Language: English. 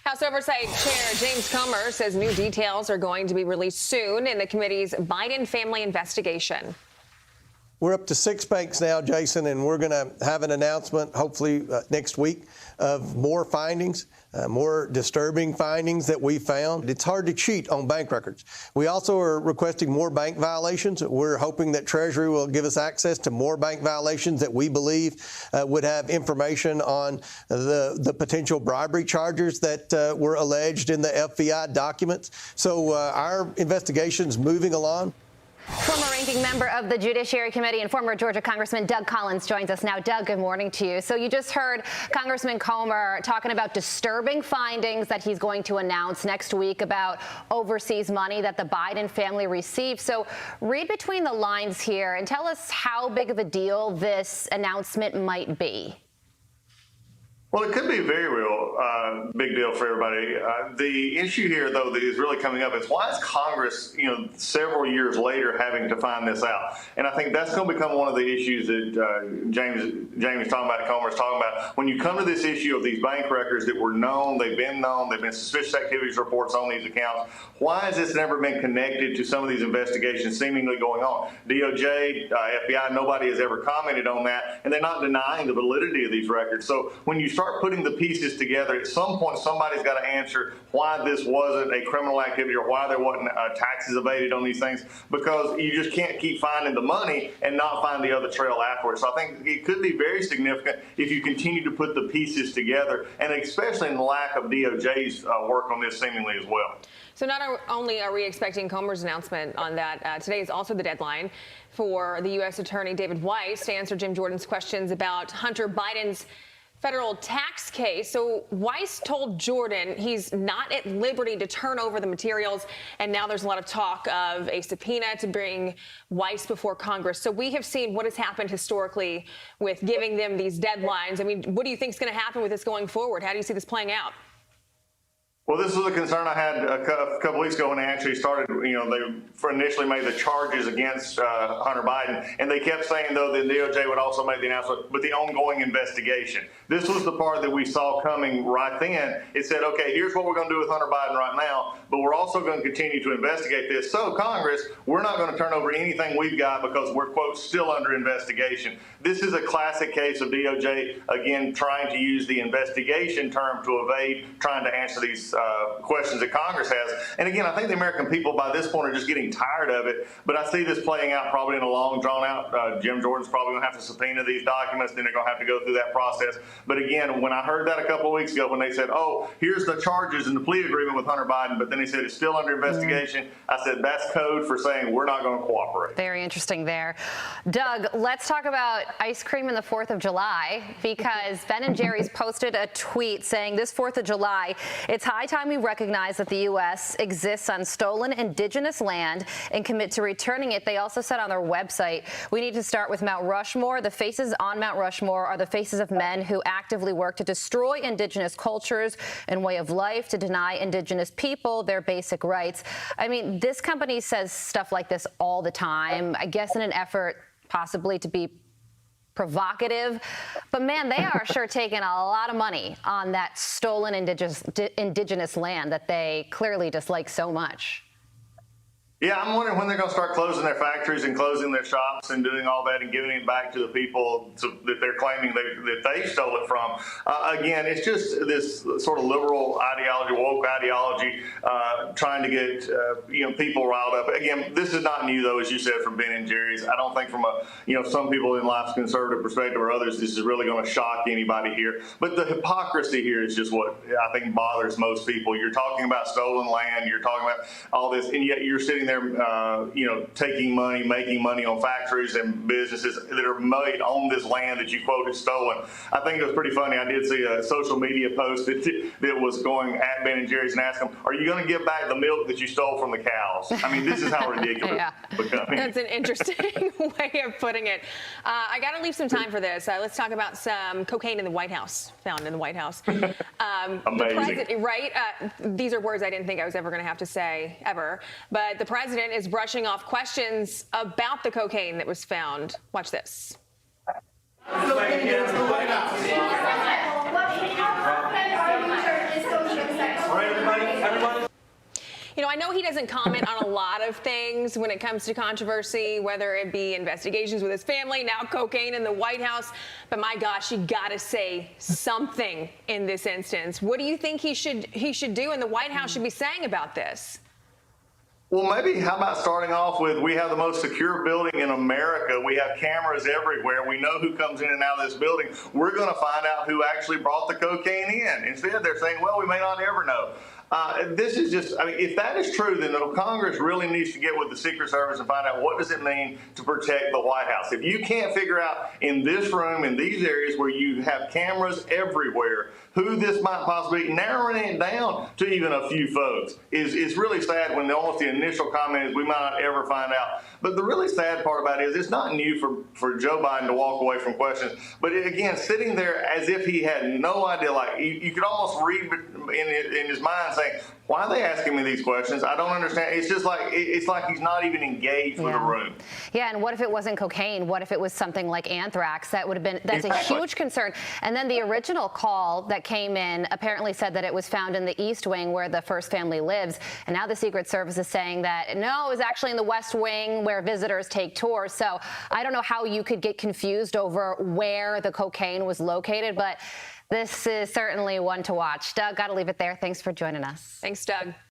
House Oversight Chair James Comer says new details are going to be released soon in the committee's Biden family investigation. We're up to 6 banks now, Jason, and we're going to have an announcement hopefully next week of more findings, more disturbing findings that we found. It's hard to cheat on bank records. We also are requesting more bank violations. We're hoping that Treasury will give us access to more bank violations that we believe would have information on the potential bribery charges that were alleged in the FBI documents. So our investigation's moving along. Former ranking member of the Judiciary Committee and former Georgia Congressman Doug Collins joins us now. Doug, good morning to you. So you just heard Congressman Comer talking about disturbing findings that he's going to announce next week about overseas money that the Biden family received. So read between the lines here and tell us how big of a deal this announcement might be. Well, it could be a very real big deal for everybody. The issue here, though, that is really coming up is why is Congress, several years later having to find this out? And I think that's going to become one of the issues that Jamie's talking about, Comer's talking about. When you come to this issue of these bank records that were known, they've been suspicious activities reports on these accounts, why has this never been connected to some of these investigations seemingly going on? DOJ, FBI, nobody has ever commented on that, and they're not denying the validity of these records. So when you start putting the pieces together, at some point somebody's got to answer why this wasn't a criminal activity or why there wasn't taxes evaded on these things, because you just can't keep finding the money and not find the other trail afterwards. So I think it could be very significant if you continue to put the pieces together, and especially in the lack of DOJ's work on this seemingly as well. So not only are we expecting Comer's announcement on that, today is also the deadline for the U.S. Attorney David Weiss to answer Jim Jordan's questions about Hunter Biden's federal tax case. So Weiss told Jordan he's not at liberty to turn over the materials, and now there's a lot of talk of a subpoena to bring Weiss before Congress. So we have seen what has happened historically with giving them these deadlines. I mean, what do you think is going to happen with this going forward? How do you see this playing out? Well, this was a concern I had a couple weeks ago when they actually started, they initially made the charges against Hunter Biden, and they kept saying, though, that DOJ would also make the announcement, but the ongoing investigation. This was the part that we saw coming right then. It said, okay, here's what we're going to do with Hunter Biden right now, but we're also going to continue to investigate this. So, Congress, we're not going to turn over anything we've got because we're, quote, still under investigation. This is a classic case of DOJ, again, trying to use the investigation term to evade trying to answer these questions that Congress has. And again, I think the American people by this point are just getting tired of it. But I see this playing out probably in a long, drawn out. Jim Jordan's probably going to have to subpoena these documents. Then they're going to have to go through that process. But again, when I heard that a couple of weeks ago, when they said, oh, here's the charges and the plea agreement with Hunter Biden, but then they said it's still under investigation, I said that's code for saying we're not going to cooperate. Very interesting there. Doug, let's talk about ice cream and the 4th of July, because Ben & Jerry's posted a tweet saying this 4th of July, it's high time we recognize that the U.S. exists on stolen indigenous land and commit to returning it. They also said on their website, we need to start with Mount Rushmore. The faces on Mount Rushmore are the faces of men who actively work to destroy indigenous cultures and way of life, to deny indigenous people their basic rights. I mean, this company says stuff like this all the time, I guess in an effort possibly to be provocative, but man, they are sure taking a lot of money on that stolen indigenous land that they clearly dislike so much. Yeah, I'm wondering when they're going to start closing their factories and closing their shops and doing all that and giving it back to the people that they're claiming that they stole it from. Again, it's just this sort of liberal ideology, woke ideology, trying to get people riled up. Again, this is not new, though, as you said, from Ben & Jerry's. I don't think from a some people in life's conservative perspective or others, this is really going to shock anybody here. But the hypocrisy here is just what I think bothers most people. You're talking about stolen land, you're talking about all this, and yet you're sitting there taking money, making money on factories and businesses that are made on this land that you quoted stolen. I think it was pretty funny. I did see a social media post that was going at Ben & Jerry's and asked them, are you going to give back the milk that you stole from the cows? I mean, this is how ridiculous it's becoming. That's an interesting way of putting it. I got to leave some time for this. Let's talk about some cocaine in the White House, found in the White House. Amazing. The president, right? These are words I didn't think I was ever going to have to say, ever. But the president is brushing off questions about the cocaine that was found. Watch this. What I know he doesn't comment on a lot of things when it comes to controversy, whether it be investigations with his family, now cocaine in the White House. But my gosh, you got to say something in this instance. What do you think he should do and the White House should be saying about this? Well, maybe how about starting off with, we have the most secure building in America. We have cameras everywhere. We know who comes in and out of this building. We're going to find out who actually brought the cocaine in. Instead, they're saying, well, we may not ever know. This is just, if that is true, then the Congress really needs to get with the Secret Service and find out what does it mean to protect the White House. If you can't figure out in this room, in these areas where you have cameras everywhere, who this might possibly be, narrowing it down to even a few folks is really sad when almost the initial comment is we might not ever find out. But the really sad part about it is it's not new for Joe Biden to walk away from questions. But again, sitting there as if he had no idea, like you could almost read in his mind saying, why are they asking me these questions? I don't understand. It's just like, it's like he's not even engaged with the room. Yeah, and what if it wasn't cocaine? What if it was something like anthrax? That would have been, that's exactly. a huge concern. And then the original call that came in apparently said that it was found in the East Wing where the first family lives. And now the Secret Service is saying that, no, it was actually in the West Wing where visitors take tours. So I don't know how you could get confused over where the cocaine was located, but this is certainly one to watch. Doug, got to leave it there. Thanks for joining us. Thanks, Doug.